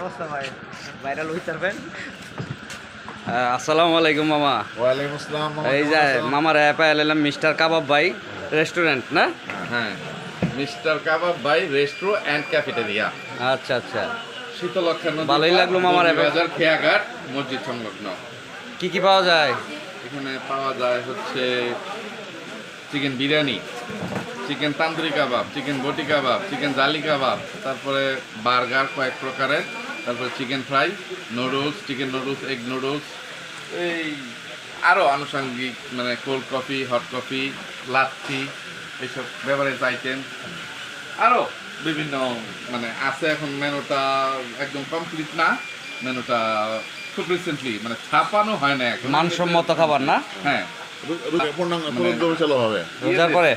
অবস্থা ভাই ভাইরাল হইতে পারবেন। আসসালামু আলাইকুম মামা। ওয়ালাইকুম আসসালাম। এই যে মামার অ্যাপে এলাম মিস্টার কাবাব ভাই রেস্টুরেন্ট না? হ্যাঁ, Mister Kabab by Restro and Cafeteria, আচ্ছা আচ্ছা, শীতলক্ষা নদী, ভালোই লাগলো মামার অ্যাপে। বাজার, খেয়াঘাট, মসজিদ সংলগ্ন। কি কি পাওয়া যায়? এখানে পাওয়া যায় হচ্ছে চিকেন বিরিয়ানি, চিকেন তান্দুরি কাবাব, চিকেন বটি কাবাব, চিকেন জালি কাবাব, তারপরে বার্গার কয়েক প্রকারের, তারপরে chicken fry, noodles, chicken noodles, egg noodles, এই আরও আনুষঙ্গিক মানে cold coffee, hot coffee, lassi, এইসব বেভারেজ আইটেম আরও বিভিন্ন মানে আছে। এখন মেনুটা একদম কমপ্লিট না, মেনুটা খুব রিসেন্টলি মানে ছাপানো হয় না এখন। মানসম্মত খাবার না? হ্যাঁ, চালু হবে। রোজার পরে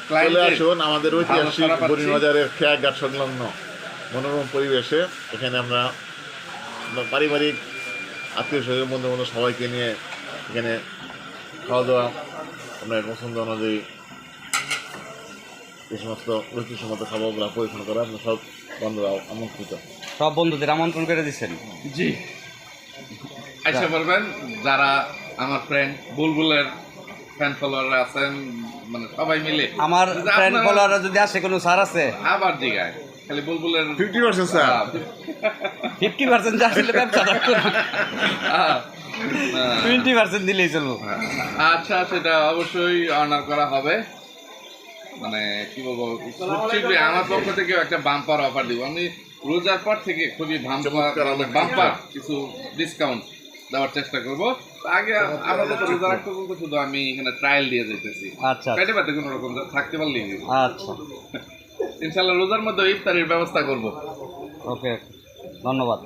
চলে আসুন আমাদের ঐতিহাসিক বরিবাজারের খেয়াঘাট সংলগ্ন মনোরম পরিবেশে। এখানে আমরা পারিবারিক আত্মীয় স্বজন বন্ধু বান্ধব সবাইকে নিয়ে এখানে খাওয়া দাওয়া আপনার পছন্দ অনুযায়ী এই সমস্ত রুচিসম্মত খাবারগুলো পরিবেশন করা আপনার সব বন্ধুরা আমন্ত্রিত। সব বন্ধুদের আমন্ত্রণ করে দিচ্ছেন? জি, আইসা পারবেন। যারা আমার ফ্রেন্ড বুলবুলের ফ্যান ফলোয়াররা আছেন, মানে সবাই মিলে আমার যদি ফ্রেন্ড আপনারা- ফলোয়াররা যদি আসে কোনো ছাড় আছে? আবার জিগায় খালি বুলবুলের 50% স্যার। 50% যা আসলে ব্যবসা 20% দিলেই চলবো। আচ্ছা, সেটা অবশ্যই অনার করা হবে। মানে কি বলবো, খুব শীঘ্রই আমার পক্ষ থেকে একটা বাম্পার অফার দিব। আমি রোজার পর থেকে খুবই বাম্পার কিছু ডিসকাউন্ট দেওয়ার চেষ্টা করব। আগে আমাদের তো রোজা রাখতে বলতে শুধু আমি এখানে ট্রায়াল দিয়ে যেতেছি। আচ্ছা পেটে পেটে কোনো রকম থাকতে পারলেই দিব। আচ্ছা, ইনশাল্লাহ রোজার মধ্যে ইফতারির ব্যবস্থা করব। ওকে, ধন্যবাদ।